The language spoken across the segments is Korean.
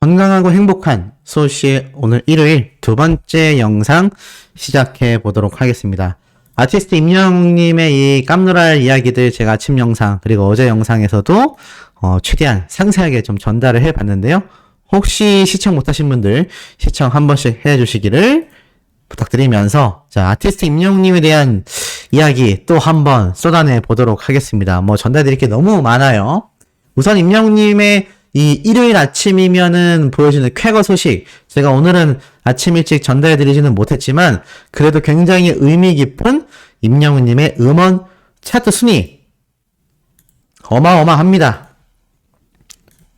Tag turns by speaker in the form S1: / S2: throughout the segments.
S1: 건강하고 행복한 수호씨의 오늘 일요일 두 번째 영상 시작해 보도록 하겠습니다. 아티스트 임영웅님의 이 깜놀할 이야기들 제가 아침 영상 그리고 어제 영상에서도 최대한 상세하게 좀 전달을 해 봤는데요. 혹시 시청 못하신 분들 시청 한 번씩 해 주시기를 부탁드리면서, 자, 아티스트 임영웅님에 대한 이야기 또 한 번 쏟아내 보도록 하겠습니다. 전달드릴 게 너무 많아요. 우선 임영웅님의 이 일요일 아침이면은 보여주는 쾌거 소식, 제가 오늘은 아침 일찍 전달해드리지는 못했지만 그래도 굉장히 의미 깊은 임영웅님의 음원 차트 순위 어마어마합니다.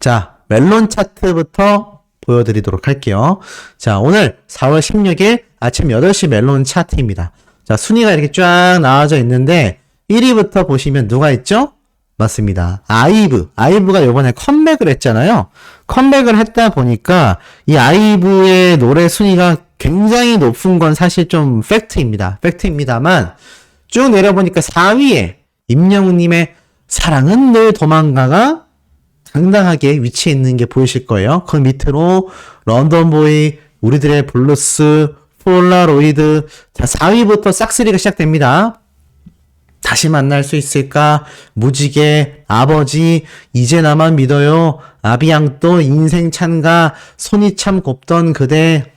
S1: 자, 멜론 차트부터 보여드리도록 할게요. 자, 오늘 4월 16일 아침 8시 멜론 차트입니다. 자, 순위가 이렇게 쫙 나와져 있는데 1위부터 보시면 누가 있죠? 맞습니다. 아이브. 아이브가 이번에 컴백을 했잖아요. 컴백을 했다 보니까 이 아이브의 노래 순위가 굉장히 높은 건 사실 좀 팩트입니다. 팩트입니다만 쭉 내려보니까 4위에 임영웅님의 사랑은 늘 도망가가 당당하게 위치해 있는 게 보이실 거예요. 그 밑으로 런던보이, 우리들의 블루스, 폴라로이드. 자, 4위부터 싹쓸이가 시작됩니다. 다시 만날 수 있을까? 무지개, 아버지, 이제 나만 믿어요, 아비앙또, 인생 찬가, 손이 참 곱던 그대,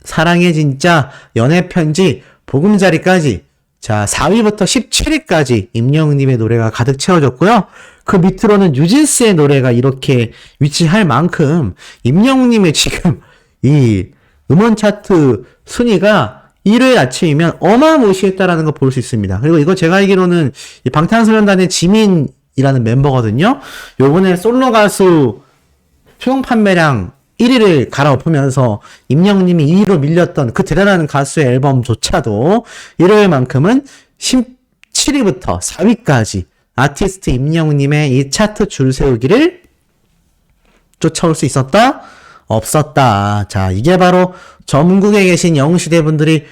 S1: 사랑해 진짜, 연애 편지, 보금자리까지. 자, 4위부터 17위까지 임영웅님의 노래가 가득 채워졌고요. 그 밑으로는 뉴진스의 노래가 이렇게 위치할 만큼 임영웅님의 지금 이 음원 차트 순위가 일요일 아침이면 어마무시했다라는 거 볼 수 있습니다. 그리고 이거 제가 알기로는 이 방탄소년단의 지민이라는 멤버거든요. 요번에 솔로 가수 총 판매량 1위를 갈아엎으면서 임영웅님이 2위로 밀렸던 그 대단한 가수의 앨범조차도 일요일만큼은 17위부터 4위까지 아티스트 임영웅님의 이 차트 줄 세우기를 쫓아올 수 있었다? 없었다. 자, 이게 바로 전국에 계신 영웅시대 분들이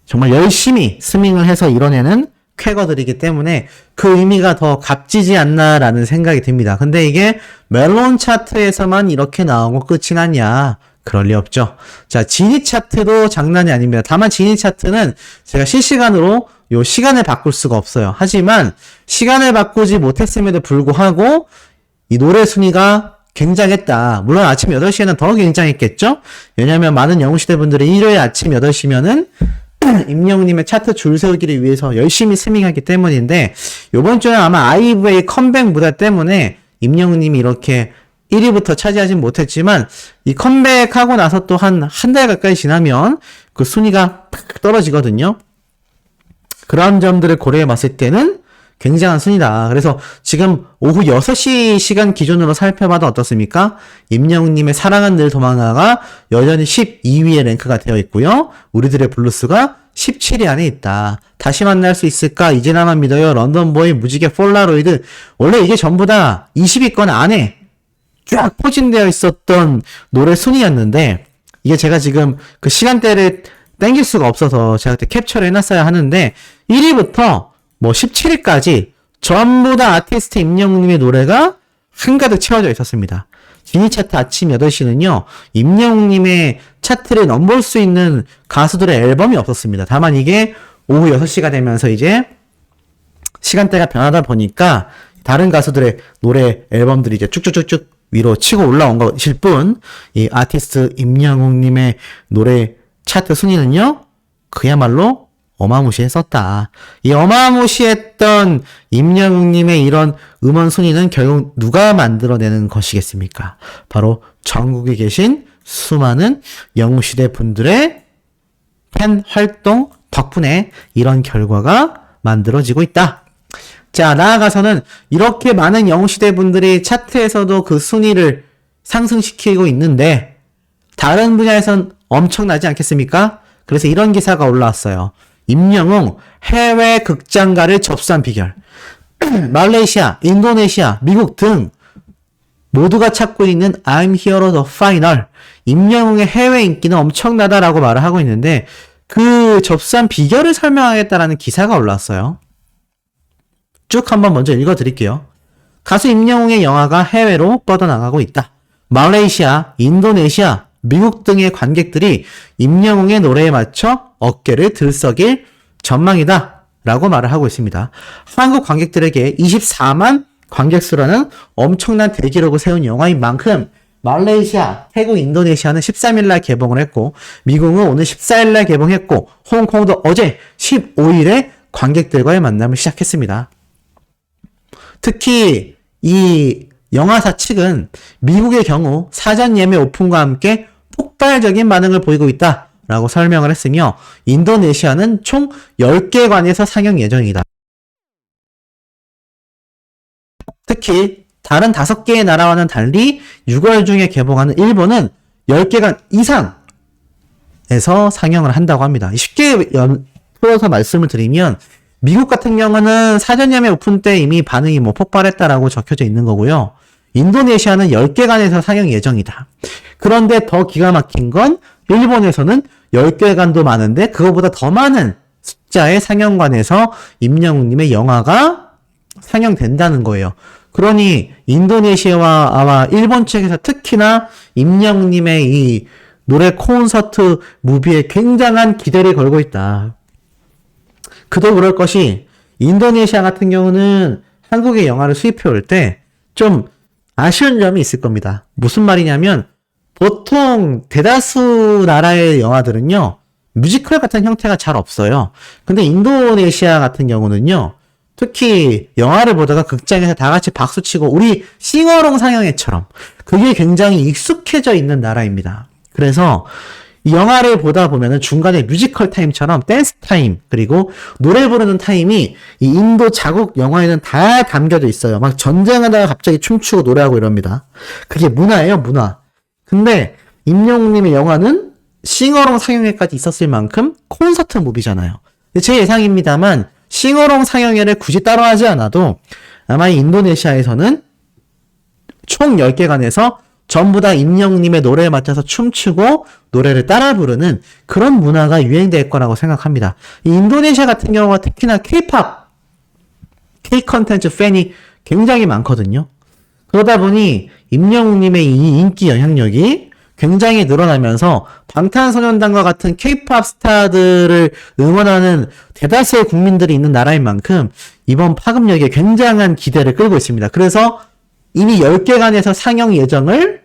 S1: 정말 열심히 스밍을 해서 이뤄내는 쾌거들이기 때문에 그 의미가 더 값지지 않나라는 생각이 듭니다. 근데 이게 멜론 차트에서만 이렇게 나오고 끝이 났냐? 그럴 리 없죠. 자, 지니 차트도 장난이 아닙니다. 다만 지니 차트는 제가 실시간으로 요 시간을 바꿀 수가 없어요. 하지만 시간을 바꾸지 못했음에도 불구하고 이 노래 순위가 굉장했다. 물론 아침 8시에는 더 굉장했겠죠? 왜냐면 많은 영웅시대 분들이 일요일 아침 8시면은 임영웅님의 차트 줄 세우기를 위해서 열심히 스밍하기 때문인데, 요번 주에 아마 아이브의 컴백 무대 때문에 임영웅님이 이렇게 1위부터 차지하진 못했지만, 이 컴백하고 나서 또 한 달 가까이 지나면 그 순위가 팍 떨어지거든요. 그런 점들을 고려해 봤을 때는 굉장한 순위다. 그래서 지금 오후 6시 시간 기준으로 살펴봐도 어떻습니까? 임영웅님의 사랑은 늘 도망가가 여전히 12위에 랭크가 되어 있고요. 우리들의 블루스가 17위 안에 있다. 다시 만날 수 있을까? 이제 나만 믿어요, 런던보이, 무지개, 폴라로이드. 원래 이게 전부 다 20위권 안에 쫙 포진되어 있었던 노래 순위였는데, 이게 제가 지금 그 시간대를 땡길 수가 없어서 제가 그때 캡처를 해놨어야 하는데 1위부터 17위까지 전부 다 아티스트 임영웅님의 노래가 한가득 채워져 있었습니다. 지니 차트 아침 8시는요, 임영웅님의 차트를 넘볼 수 있는 가수들의 앨범이 없었습니다. 다만 이게 오후 6시가 되면서 이제 시간대가 변하다 보니까 다른 가수들의 노래 앨범들이 이제 쭉쭉쭉쭉 위로 치고 올라온 것일 뿐, 이 아티스트 임영웅님의 노래 차트 순위는요, 그야말로 어마무시했었다. 이 어마무시했던 임영웅님의 이런 음원 순위는 결국 누가 만들어내는 것이겠습니까? 바로 전국에 계신 수많은 영웅시대 분들의 팬 활동 덕분에 이런 결과가 만들어지고 있다. 자, 나아가서는 이렇게 많은 영웅시대 분들이 차트에서도 그 순위를 상승시키고 있는데 다른 분야에선 엄청나지 않겠습니까? 그래서 이런 기사가 올라왔어요. 임영웅 해외 극장가를 접수한 비결. 말레이시아, 인도네시아, 미국 등 모두가 찾고 있는 I'm Hero the Final. 임영웅의 해외 인기는 엄청나다라고 말을 하고 있는데 그 접수한 비결을 설명하겠다라는 기사가 올라왔어요. 쭉 한번 먼저 읽어드릴게요. 가수 임영웅의 영화가 해외로 뻗어나가고 있다. 말레이시아, 인도네시아, 미국 등의 관객들이 임영웅의 노래에 맞춰 어깨를 들썩일 전망이다 라고 말을 하고 있습니다. 한국 관객들에게 24만 관객 수라는 엄청난 대기록을 세운 영화인 만큼 말레이시아, 태국, 인도네시아는 13일날 개봉을 했고 미국은 오늘 14일날 개봉했고 홍콩도 어제 15일에 관객들과의 만남을 시작했습니다. 특히 이 영화사 측은 미국의 경우 사전 예매 오픈과 함께 폭발적인 반응을 보이고 있다라고 설명을 했으며 인도네시아는 총 10개 관에서 상영 예정이다. 특히 다른 5개의 나라와는 달리 6월 중에 개봉하는 일본은 10개간 이상에서 상영을 한다고 합니다. 쉽게 풀어서 말씀을 드리면 미국 같은 경우는 사전 예매 오픈 때 이미 반응이 폭발했다라고 적혀져 있는 거고요. 인도네시아는 10개간에서 상영 예정이다. 그런데 더 기가 막힌 건 일본에서는 10개간도 많은데 그거보다 더 많은 숫자의 상영관에서 임영웅님의 영화가 상영된다는 거예요. 그러니 인도네시아와 일본 측에서 특히나 임영웅님의 이 노래 콘서트 무비에 굉장한 기대를 걸고 있다. 그도 그럴 것이 인도네시아 같은 경우는 한국의 영화를 수입해 올 때 좀 아쉬운 점이 있을 겁니다. 무슨 말이냐면 보통 대다수 나라의 영화들은요 뮤지컬 같은 형태가 잘 없어요. 근데 인도네시아 같은 경우는요 특히 영화를 보다가 극장에서 다 같이 박수치고 우리 싱어롱 상영회처럼 그게 굉장히 익숙해져 있는 나라입니다. 그래서 이 영화를 보다 보면은 중간에 뮤지컬 타임처럼 댄스 타임 그리고 노래 부르는 타임이 이 인도 자국 영화에는 다 담겨져 있어요. 막 전쟁하다가 갑자기 춤추고 노래하고 이럽니다. 그게 문화예요, 문화. 근데 임영웅님의 영화는 싱어롱 상영회까지 있었을 만큼 콘서트 무비잖아요. 제 예상입니다만 싱어롱 상영회를 굳이 따로 하지 않아도 아마 인도네시아에서는 총 10개간에서 전부 다 임영웅님의 노래에 맞춰서 춤추고 노래를 따라 부르는 그런 문화가 유행될 거라고 생각합니다. 이 인도네시아 같은 경우가 특히나 K-팝, K-컨텐츠 팬이 굉장히 많거든요. 그러다 보니 임영웅님의 이 인기 영향력이 굉장히 늘어나면서 방탄소년단과 같은 K-팝 스타들을 응원하는 대다수의 국민들이 있는 나라인 만큼 이번 파급력에 굉장한 기대를 끌고 있습니다. 그래서 이미 10개간에서 상영 예정을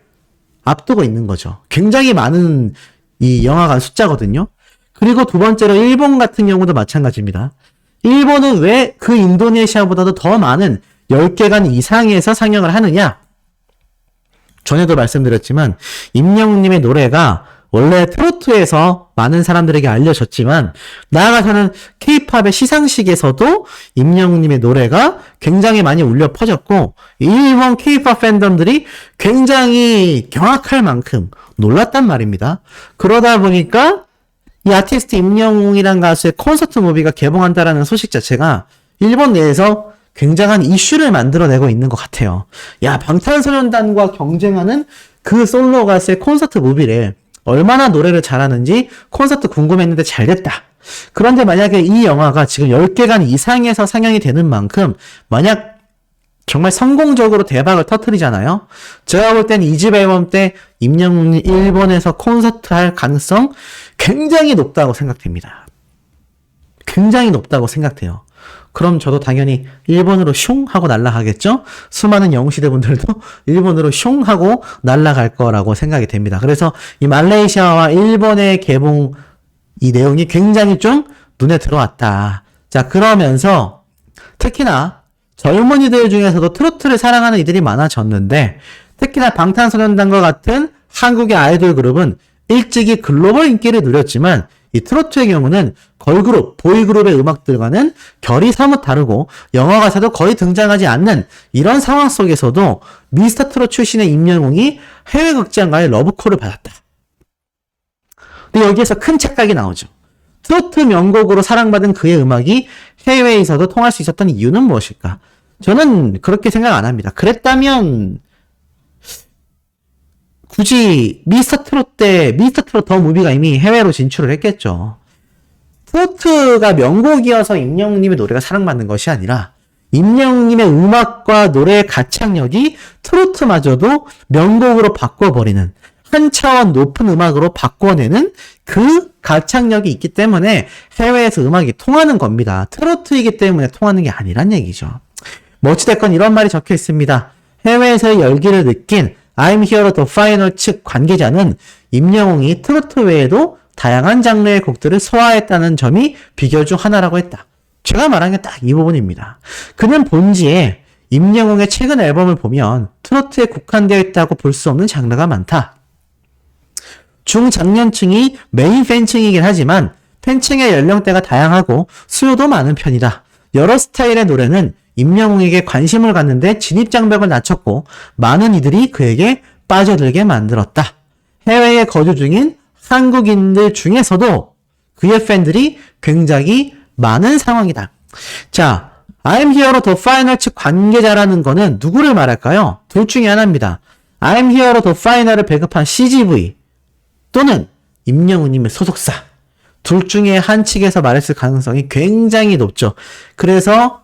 S1: 앞두고 있는 거죠. 굉장히 많은 이 영화관 숫자거든요. 그리고 두 번째로 일본 같은 경우도 마찬가지입니다. 일본은 왜 그 인도네시아보다도 더 많은 10개간 이상에서 상영을 하느냐? 전에도 말씀드렸지만 임영웅님의 노래가 원래 트로트에서 많은 사람들에게 알려졌지만 나아가서는 K-팝의 시상식에서도 임영웅님의 노래가 굉장히 많이 울려 퍼졌고 일본 K-팝 팬덤들이 굉장히 경악할 만큼 놀랐단 말입니다. 그러다 보니까 이 아티스트 임영웅이란 가수의 콘서트 무비가 개봉한다라는 소식 자체가 일본 내에서 굉장한 이슈를 만들어내고 있는 것 같아요. 야, 방탄소년단과 경쟁하는 그 솔로 가수의 콘서트 무비를 얼마나 노래를 잘하는지 콘서트 궁금했는데 잘 됐다. 그런데 만약에 이 영화가 지금 10개간 이상에서 상영이 되는 만큼 만약 정말 성공적으로 대박을 터뜨리잖아요. 제가 볼 땐 2집 앨범 때 임영웅이 일본에서 콘서트 할 가능성 굉장히 높다고 생각됩니다. 굉장히 높다고 생각돼요. 그럼 저도 당연히 일본으로 슝 하고 날아가겠죠? 수많은 영웅시대 분들도 일본으로 슝 하고 날아갈 거라고 생각이 됩니다. 그래서 이 말레이시아와 일본의 개봉 이 내용이 굉장히 좀 눈에 들어왔다. 자, 그러면서 특히나 젊은이들 중에서도 트로트를 사랑하는 이들이 많아졌는데 특히나 방탄소년단과 같은 한국의 아이돌 그룹은 일찍이 글로벌 인기를 누렸지만 이 트로트의 경우는 걸그룹, 보이그룹의 음악들과는 결이 사뭇 다르고 영화 가사도 거의 등장하지 않는 이런 상황 속에서도 미스터 트롯 출신의 임영웅이 해외 극장과의 러브콜을 받았다. 근데 여기에서 큰 착각이 나오죠. 트로트 명곡으로 사랑받은 그의 음악이 해외에서도 통할 수 있었던 이유는 무엇일까? 저는 그렇게 생각 안 합니다. 그랬다면 굳이 미스터 트롯 더 무비가 이미 해외로 진출을 했겠죠. 트로트가 명곡이어서 임영웅님의 노래가 사랑받는 것이 아니라 임영웅님의 음악과 노래의 가창력이 트로트마저도 명곡으로 바꿔버리는, 한 차원 높은 음악으로 바꿔내는 그 가창력이 있기 때문에 해외에서 음악이 통하는 겁니다. 트로트이기 때문에 통하는 게 아니란 얘기죠. 뭐 어찌됐건 이런 말이 적혀 있습니다. 해외에서의 열기를 느낀 I'm Here The Final 측 관계자는 임영웅이 트로트 외에도 다양한 장르의 곡들을 소화했다는 점이 비결 중 하나라고 했다. 제가 말한 게 딱 이 부분입니다. 그는 본지에 임영웅의 최근 앨범을 보면 트로트에 국한되어 있다고 볼 수 없는 장르가 많다. 중장년층이 메인 팬층이긴 하지만 팬층의 연령대가 다양하고 수요도 많은 편이다. 여러 스타일의 노래는 임영웅에게 관심을 갖는데 진입장벽을 낮췄고 많은 이들이 그에게 빠져들게 만들었다. 해외에 거주 중인 한국인들 중에서도 그의 팬들이 굉장히 많은 상황이다. 자, I'm Here The Final 측 관계자라는 거는 누구를 말할까요? 둘 중에 하나입니다. I'm Here The Final을 배급한 CGV 또는 임영웅님의 소속사. 둘 중에 한 측에서 말했을 가능성이 굉장히 높죠. 그래서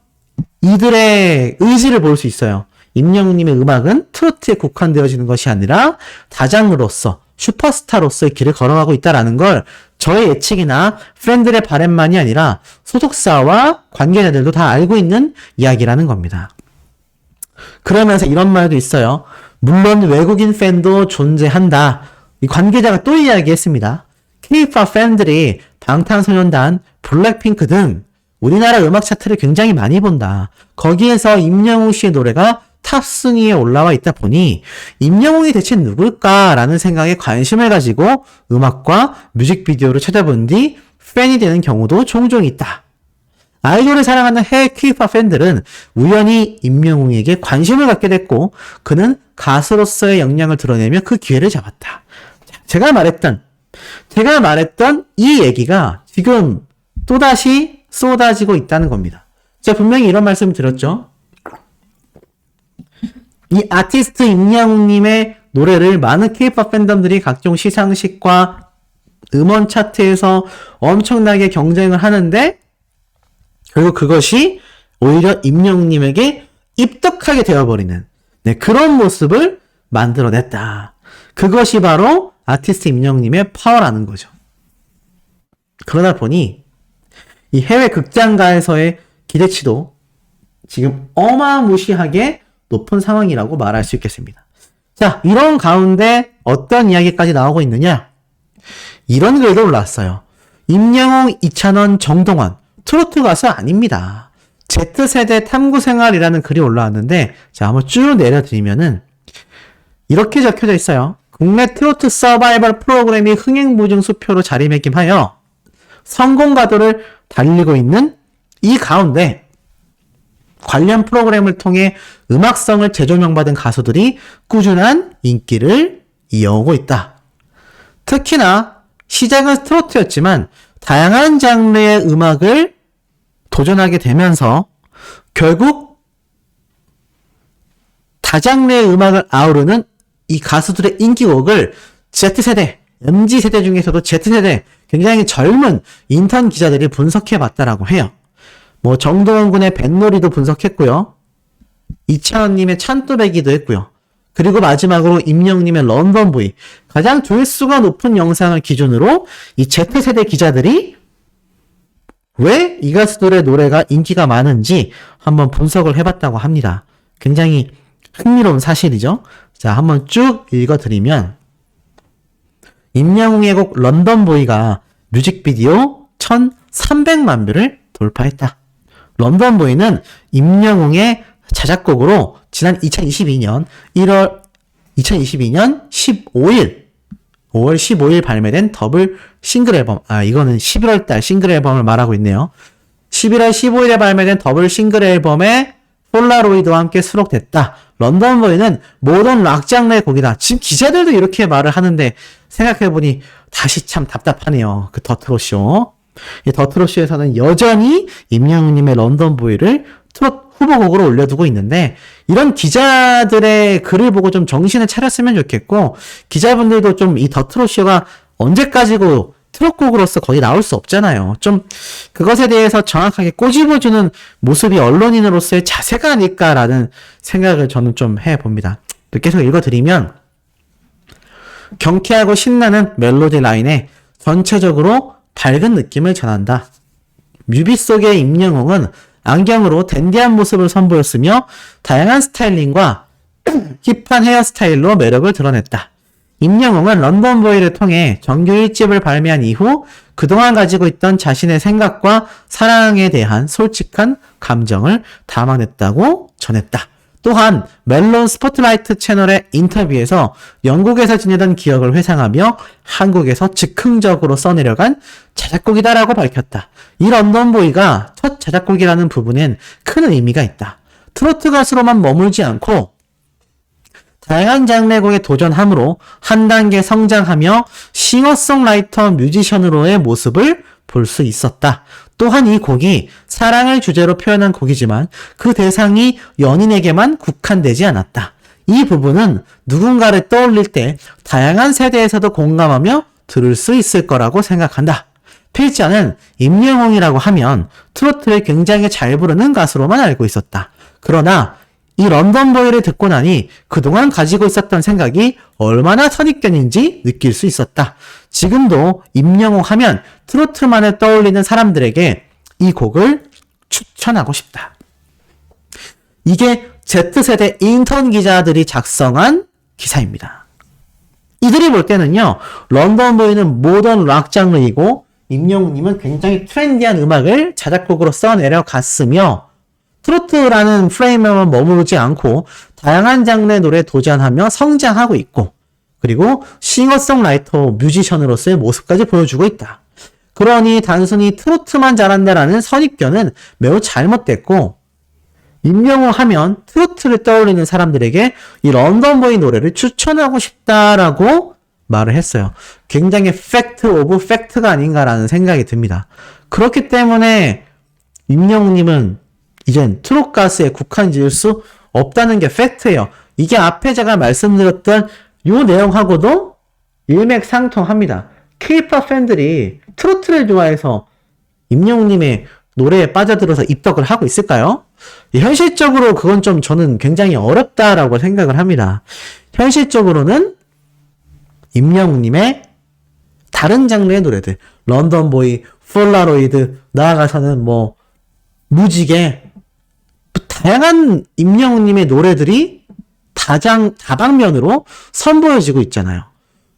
S1: 이들의 의지를 볼 수 있어요. 임영웅님의 음악은 트로트에 국한되어지는 것이 아니라 다장으로서 슈퍼스타로서의 길을 걸어가고 있다는 걸 저의 예측이나 팬들의 바람만이 아니라 소속사와 관계자들도 다 알고 있는 이야기라는 겁니다. 그러면서 이런 말도 있어요. 물론 외국인 팬도 존재한다. 이 관계자가 또 이야기했습니다. K-pop 팬들이 방탄소년단, 블랙핑크 등 우리나라 음악 차트를 굉장히 많이 본다. 거기에서 임영웅 씨의 노래가 탑순위에 올라와 있다 보니 임영웅이 대체 누굴까라는 생각에 관심을 가지고 음악과 뮤직비디오를 찾아본 뒤 팬이 되는 경우도 종종 있다. 아이돌을 사랑하는 해외 K-pop 팬들은 우연히 임영웅에게 관심을 갖게 됐고 그는 가수로서의 역량을 드러내며 그 기회를 잡았다. 제가 말했던 이 얘기가 지금 또다시 쏟아지고 있다는 겁니다. 제가 분명히 이런 말씀을 드렸죠. 이 아티스트 임영웅님의 노래를 많은 K-pop 팬덤들이 각종 시상식과 음원 차트에서 엄청나게 경쟁을 하는데 결국 그것이 오히려 임영웅님에게 입덕하게 되어버리는 그런 모습을 만들어냈다. 그것이 바로 아티스트 임영웅님의 파워라는 거죠. 그러다 보니 이 해외 극장가에서의 기대치도 지금 어마무시하게 높은 상황이라고 말할 수 있겠습니다. 자, 이런 가운데 어떤 이야기까지 나오고 있느냐? 이런 글도 올라왔어요. 임영웅, 이찬원, 정동원 트로트 가수 아닙니다. Z세대 탐구생활이라는 글이 올라왔는데 자, 한번 쭉 내려드리면은 이렇게 적혀져 있어요. 국내 트로트 서바이벌 프로그램이 흥행보증 수표로 자리매김하여 성공 가도를 달리고 있는 이 가운데 관련 프로그램을 통해 음악성을 재조명받은 가수들이 꾸준한 인기를 이어오고 있다. 특히나 시작은 트로트였지만 다양한 장르의 음악을 도전하게 되면서 결국 다장르의 음악을 아우르는 이 가수들의 인기곡을 Z세대, MZ세대 중에서도 Z세대 굉장히 젊은 인턴 기자들이 분석해봤다라고 해요. 뭐 정동원 군의 뱃놀이도 분석했고요. 이찬원님의 찬또배기도 했고요. 그리고 마지막으로 임영웅님의 런던보이 가장 조회수가 높은 영상을 기준으로 이 Z세대 기자들이 왜 이 가수들의 노래가 인기가 많은지 한번 분석을 해봤다고 합니다. 굉장히 흥미로운 사실이죠. 자, 한번 쭉 읽어드리면 임영웅의 곡 런던보이가 뮤직비디오 1,300만 뷰를 돌파했다. 런던보이는 임영웅의 자작곡으로 지난 2022년 15일 5월 15일 발매된 더블 싱글 앨범, 이거는 11월달 싱글 앨범을 말하고 있네요. 11월 15일에 발매된 더블 싱글 앨범에 폴라로이드와 함께 수록됐다. 런던보이는 모던 락 장르의 곡이다. 지금 기자들도 이렇게 말을 하는데 생각해보니 다시 참 답답하네요. 그 더트롯쇼. 이 더트롯쇼에서는 여전히 임영웅님의 런던보이를 트롯 후보곡으로 올려두고 있는데 이런 기자들의 글을 보고 좀 정신을 차렸으면 좋겠고 기자분들도 좀 이 더트롯쇼가 언제까지고 트롯곡으로서 거기 나올 수 없잖아요. 좀 그것에 대해서 정확하게 꼬집어주는 모습이 언론인으로서의 자세가 아닐까라는 생각을 저는 좀 해봅니다. 계속 읽어드리면 경쾌하고 신나는 멜로디 라인에 전체적으로 밝은 느낌을 전한다. 뮤비 속의 임영웅은 안경으로 댄디한 모습을 선보였으며 다양한 스타일링과 힙한 헤어스타일로 매력을 드러냈다. 임영웅은 런던보이를 통해 정규 1집을 발매한 이후 그동안 가지고 있던 자신의 생각과 사랑에 대한 솔직한 감정을 담아냈다고 전했다. 또한 멜론 스포트라이트 채널의 인터뷰에서 영국에서 지내던 기억을 회상하며 한국에서 즉흥적으로 써내려간 자작곡이다라고 밝혔다. 이 런던보이가 첫 자작곡이라는 부분엔 큰 의미가 있다. 트로트 가수로만 머물지 않고 다양한 장르곡에 도전함으로 한 단계 성장하며 싱어송라이터 뮤지션으로의 모습을 볼 수 있었다. 또한 이 곡이 사랑을 주제로 표현한 곡이지만 그 대상이 연인에게만 국한되지 않았다. 이 부분은 누군가를 떠올릴 때 다양한 세대에서도 공감하며 들을 수 있을 거라고 생각한다. 필자는 임영웅이라고 하면 트로트를 굉장히 잘 부르는 가수로만 알고 있었다. 그러나 이 런던보이를 듣고 나니 그동안 가지고 있었던 생각이 얼마나 선입견인지 느낄 수 있었다. 지금도 임영웅 하면 트로트만을 떠올리는 사람들에게 이 곡을 추천하고 싶다. 이게 Z세대 인턴 기자들이 작성한 기사입니다. 이들이 볼 때는요, 런던보이는 모던 락 장르이고 임영웅님은 굉장히 트렌디한 음악을 자작곡으로 써내려갔으며 트로트라는 프레임에만 머무르지 않고 다양한 장르의 노래에 도전하며 성장하고 있고 그리고 싱어송라이터 뮤지션으로서의 모습까지 보여주고 있다. 그러니 단순히 트로트만 잘한다라는 선입견은 매우 잘못됐고 임영웅 하면 트로트를 떠올리는 사람들에게 이 런던보이 노래를 추천하고 싶다라고 말을 했어요. 굉장히 팩트 오브 팩트가 아닌가라는 생각이 듭니다. 그렇기 때문에 임영웅님은 이젠 트롯 가수에 국한 지을 수 없다는 게 팩트예요. 이게 앞에 제가 말씀드렸던 이 내용하고도 일맥상통합니다. K-pop 팬들이 트로트를 좋아해서 임영웅님의 노래에 빠져들어서 입덕을 하고 있을까요? 현실적으로 그건 좀 저는 굉장히 어렵다라고 생각을 합니다. 현실적으로는 임영웅님의 다른 장르의 노래들, 런던보이, 폴라로이드, 나아가서는 뭐 무지개, 다양한 임영웅님의 노래들이 다방면으로 선보여지고 있잖아요.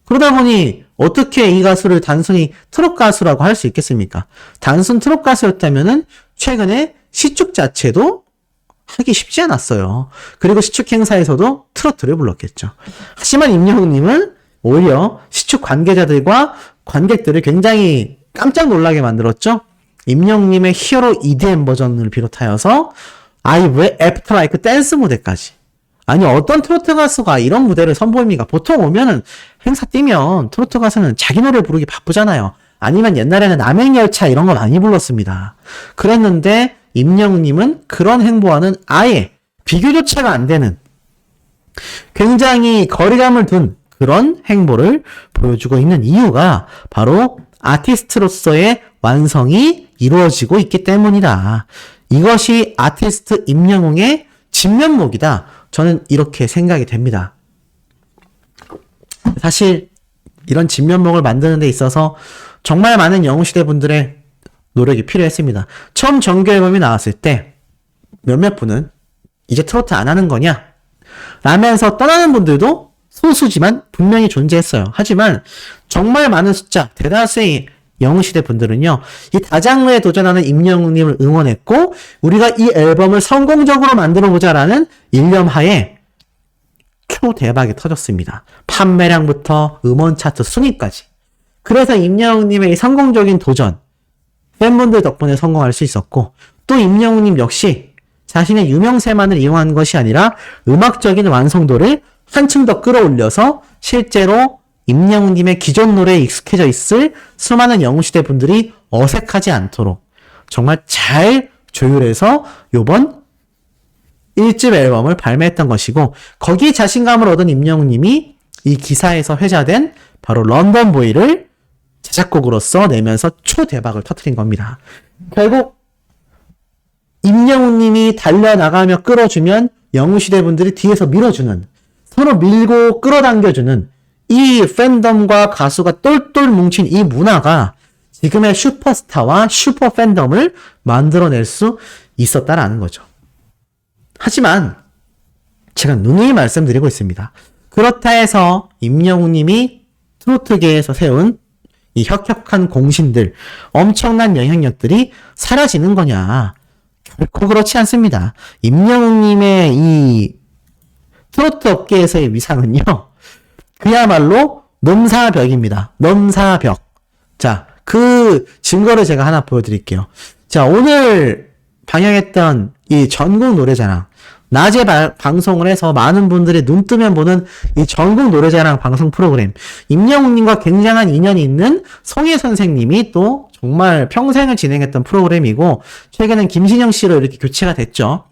S1: 그러다 보니 어떻게 이 가수를 단순히 트롯 가수라고 할 수 있겠습니까? 단순 트롯 가수였다면은 최근에 시축 자체도 하기 쉽지 않았어요. 그리고 시축 행사에서도 트로트를 불렀겠죠. 하지만 임영웅님은 오히려 시축 관계자들과 관객들을 굉장히 깜짝 놀라게 만들었죠. 임영웅님의 히어로 EDM 버전을 비롯하여서 아이브의 애프터 라이크 댄스 무대까지. 아니 어떤 트로트 가수가 이런 무대를 선보입니까? 보통 오면은 행사 뛰면 트로트 가수는 자기 노래 부르기 바쁘잖아요. 아니면 옛날에는 남행열차 이런 거 많이 불렀습니다. 그랬는데 임영웅님은 그런 행보와는 아예 비교조차가 안 되는 굉장히 거리감을 둔 그런 행보를 보여주고 있는 이유가 바로 아티스트로서의 완성이 이루어지고 있기 때문이다. 이것이 아티스트 임영웅의 진면목이다. 저는 이렇게 생각이 됩니다. 사실 이런 진면목을 만드는 데 있어서 정말 많은 영웅시대 분들의 노력이 필요했습니다. 처음 정규 앨범이 나왔을 때 몇몇 분은 이제 트로트 안 하는 거냐? 라면서 떠나는 분들도 소수지만 분명히 존재했어요. 하지만 정말 많은 숫자, 대다수의 영웅시대 분들은요, 이 다장르에 도전하는 임영웅님을 응원했고, 우리가 이 앨범을 성공적으로 만들어보자라는 일념하에 초대박이 터졌습니다. 판매량부터 음원 차트 순위까지. 그래서 임영웅님의 이 성공적인 도전, 팬분들 덕분에 성공할 수 있었고, 또 임영웅님 역시 자신의 유명세만을 이용한 것이 아니라 음악적인 완성도를 한층 더 끌어올려서 실제로 임영웅님의 기존 노래에 익숙해져 있을 수많은 영웅시대 분들이 어색하지 않도록 정말 잘 조율해서 요번 1집 앨범을 발매했던 것이고, 거기에 자신감을 얻은 임영웅님이 이 기사에서 회자된 바로 런던보이를 자작곡으로서 내면서 초대박을 터뜨린 겁니다. 결국 임영웅님이 달려나가며 끌어주면 영웅시대 분들이 뒤에서 밀어주는, 서로 밀고 끌어당겨주는 이 팬덤과 가수가 똘똘 뭉친 이 문화가 지금의 슈퍼스타와 슈퍼 팬덤을 만들어낼 수 있었다라는 거죠. 하지만 제가 누누이 말씀드리고 있습니다. 그렇다 해서 임영웅님이 트로트계에서 세운 이 혁혁한 공신들, 엄청난 영향력들이 사라지는 거냐? 결코 그렇지 않습니다. 임영웅님의 이 트로트 업계에서의 위상은요, 그야말로 넘사벽입니다. 넘사벽. 자, 그 증거를 제가 하나 보여드릴게요. 자, 오늘 방영했던 이 전국 노래자랑, 낮에 방송을 해서 많은 분들이 눈 뜨면 보는 이 전국 노래자랑 방송 프로그램, 임영웅님과 굉장한 인연이 있는 송혜 선생님이 또 정말 평생을 진행했던 프로그램이고, 최근엔 김신영 씨로 이렇게 교체가 됐죠.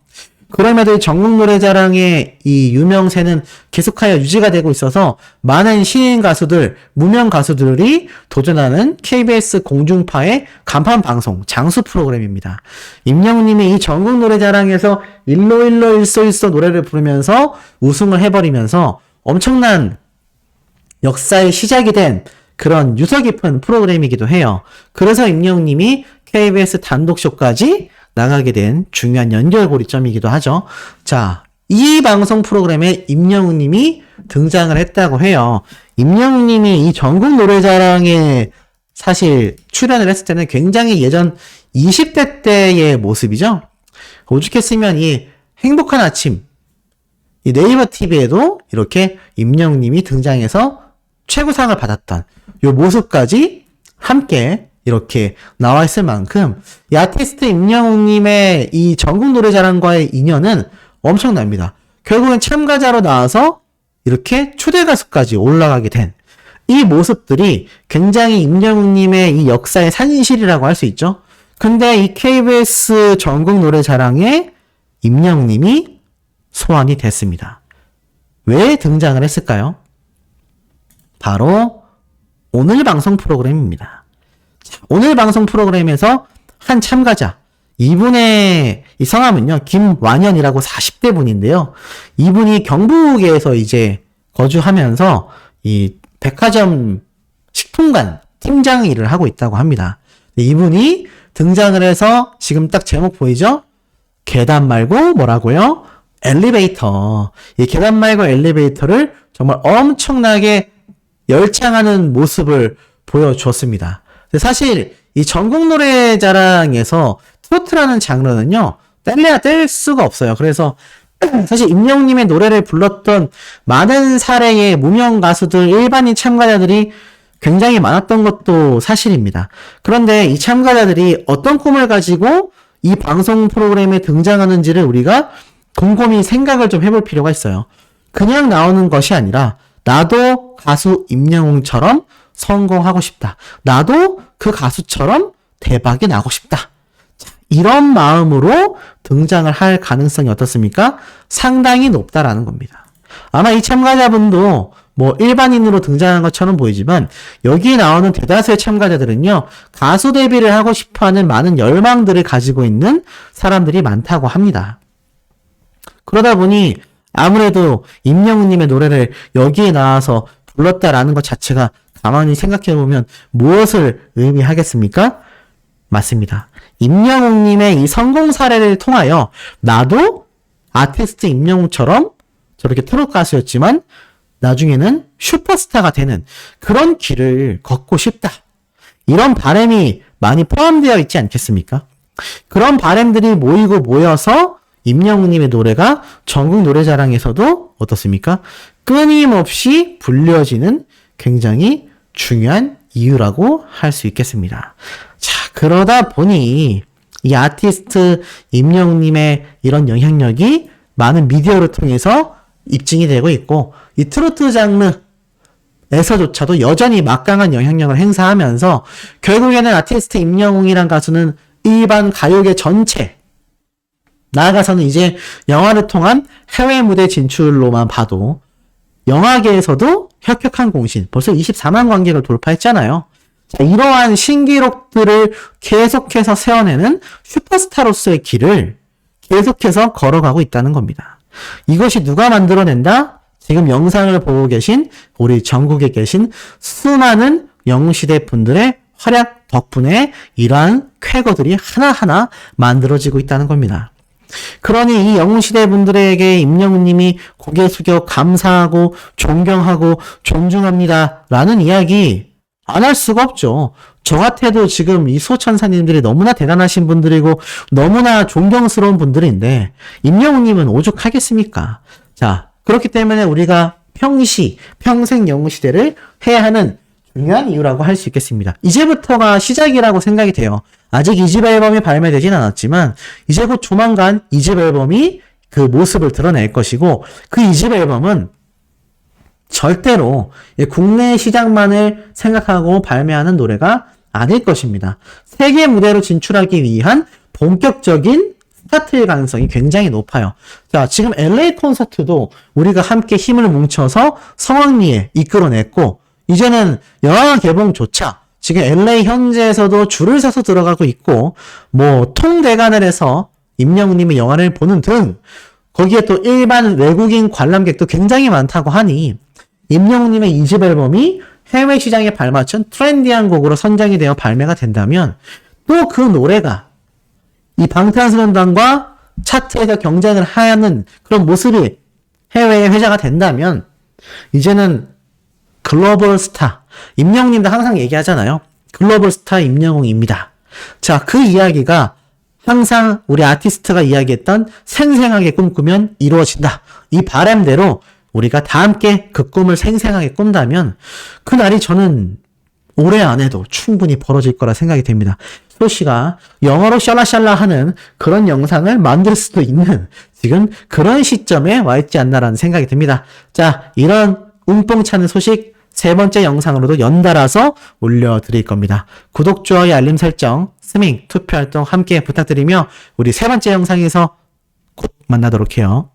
S1: 그럼에도 이 전국 노래자랑의 이 유명세는 계속하여 유지가 되고 있어서 많은 신인 가수들, 무명 가수들이 도전하는 KBS 공중파의 간판 방송, 장수 프로그램입니다. 임영웅님이 이 전국 노래자랑에서 일로 일소 노래를 부르면서 우승을 해버리면서 엄청난 역사의 시작이 된 그런 유서 깊은 프로그램이기도 해요. 그래서 임영웅님이 KBS 단독쇼까지 나가게 된 중요한 연결고리점이기도 하죠. 자, 이 방송 프로그램에 임영웅님이 등장을 했다고 해요. 임영웅님이 이 전국 노래자랑에 사실 출연을 했을 때는 굉장히 예전 20대 때의 모습이죠. 오죽했으면 이 행복한 아침, 이 네이버 TV에도 이렇게 임영웅님이 등장해서 최고상을 받았던 이 모습까지 함께 이렇게 나와 있을 만큼 이 아티스트 임영웅님의 이 전국 노래자랑과의 인연은 엄청납니다. 결국엔 참가자로 나와서 이렇게 초대 가수까지 올라가게 된 이 모습들이 굉장히 임영웅님의 이 역사의 산실이라고 할 수 있죠. 근데 이 KBS 전국 노래자랑에 임영웅님이 소환이 됐습니다. 왜 등장을 했을까요? 바로 오늘 방송 프로그램입니다. 오늘 방송 프로그램에서 한 참가자, 이분의 이 성함은요, 김완현이라고 40대 분인데요. 이분이 경북에서 이제 거주하면서 이 백화점 식품관 팀장 일을 하고 있다고 합니다. 이분이 등장을 해서 지금 딱 제목 보이죠? 계단 말고 뭐라고요? 엘리베이터. 이 계단 말고 엘리베이터를 정말 엄청나게 열창하는 모습을 보여주었습니다. 사실 이 전국 노래자랑에서 트로트라는 장르는요, 뗄래야 뗄 수가 없어요. 그래서 사실 임영웅님의 노래를 불렀던 많은 사례의 무명 가수들, 일반인 참가자들이 굉장히 많았던 것도 사실입니다. 그런데 이 참가자들이 어떤 꿈을 가지고 이 방송 프로그램에 등장하는지를 우리가 곰곰이 생각을 좀 해볼 필요가 있어요. 그냥 나오는 것이 아니라 나도 가수 임영웅처럼 성공하고 싶다. 나도 그 가수처럼 대박이 나고 싶다. 이런 마음으로 등장을 할 가능성이 어떻습니까? 상당히 높다라는 겁니다. 아마 이 참가자분도 뭐 일반인으로 등장한 것처럼 보이지만 여기에 나오는 대다수의 참가자들은요, 가수 데뷔를 하고 싶어하는 많은 열망들을 가지고 있는 사람들이 많다고 합니다. 그러다 보니 아무래도 임영웅님의 노래를 여기에 나와서 불렀다라는 것 자체가 가만히 생각해보면 무엇을 의미하겠습니까? 맞습니다. 임영웅님의 이 성공 사례를 통하여 나도 아티스트 임영웅처럼 저렇게 트로트 가수였지만 나중에는 슈퍼스타가 되는 그런 길을 걷고 싶다. 이런 바람이 많이 포함되어 있지 않겠습니까? 그런 바람들이 모이고 모여서 임영웅님의 노래가 전국 노래자랑에서도 어떻습니까? 끊임없이 불려지는 굉장히 중요한 이유라고 할 수 있겠습니다. 자, 그러다 보니 이 아티스트 임영웅님의 이런 영향력이 많은 미디어를 통해서 입증이 되고 있고, 이 트로트 장르에서조차도 여전히 막강한 영향력을 행사하면서 결국에는 아티스트 임영웅이란 가수는 일반 가요계 전체, 나아가서는 이제 영화를 통한 해외 무대 진출로만 봐도 영화계에서도 혁혁한 공신, 벌써 24만 관객을 돌파했잖아요. 자, 이러한 신기록들을 계속해서 세워내는 슈퍼스타로서의 길을 계속해서 걸어가고 있다는 겁니다. 이것이 누가 만들어낸다? 지금 영상을 보고 계신 우리 전국에 계신 수많은 영웅시대 분들의 활약 덕분에 이러한 쾌거들이 하나하나 만들어지고 있다는 겁니다. 그러니 이 영웅시대 분들에게 임영웅님이 고개 숙여 감사하고 존경하고 존중합니다 라는 이야기 안 할 수가 없죠. 저 같아도 지금 이 수호천사님들이 너무나 대단하신 분들이고 너무나 존경스러운 분들인데 임영웅님은 오죽하겠습니까? 자, 그렇기 때문에 우리가 평생 영웅시대를 해야 하는 중요한 이유라고 할 수 있겠습니다. 이제부터가 시작이라고 생각이 돼요. 아직 2집 앨범이 발매되진 않았지만 이제 곧 조만간 2집 앨범이 그 모습을 드러낼 것이고 그 2집 앨범은 절대로 국내 시장만을 생각하고 발매하는 노래가 아닐 것입니다. 세계 무대로 진출하기 위한 본격적인 스타트일 가능성이 굉장히 높아요. 자, 지금 LA 콘서트도 우리가 함께 힘을 뭉쳐서 성황리에 이끌어냈고 이제는 영화 개봉조차 지금 LA 현지에서도 줄을 서서 들어가고 있고 뭐 통대관을 해서 임영웅님의 영화를 보는 등 거기에 또 일반 외국인 관람객도 굉장히 많다고 하니 임영웅님의 2집 앨범이 해외 시장에 발맞춘 트렌디한 곡으로 선정이 되어 발매가 된다면 또 그 노래가 이 방탄소년단과 차트에서 경쟁을 하는 그런 모습이 해외에 회자가 된다면 이제는 글로벌 스타, 임영웅님도 항상 얘기하잖아요. 글로벌 스타 임영웅입니다. 자, 그 이야기가 항상 우리 아티스트가 이야기했던 생생하게 꿈꾸면 이루어진다. 이 바람대로 우리가 다 함께 그 꿈을 생생하게 꾼다면 그날이 저는 올해 안에도 충분히 벌어질 거라 생각이 됩니다. 소씨가 영어로 샬라샬라 하는 그런 영상을 만들 수도 있는 지금 그런 시점에 와 있지 않나라는 생각이 듭니다. 자, 이런 움뽕차는 소식 세 번째 영상으로도 연달아서 올려드릴 겁니다. 구독, 좋아요, 알림 설정, 스밍, 투표 활동 함께 부탁드리며 우리 세 번째 영상에서 곧 만나도록 해요.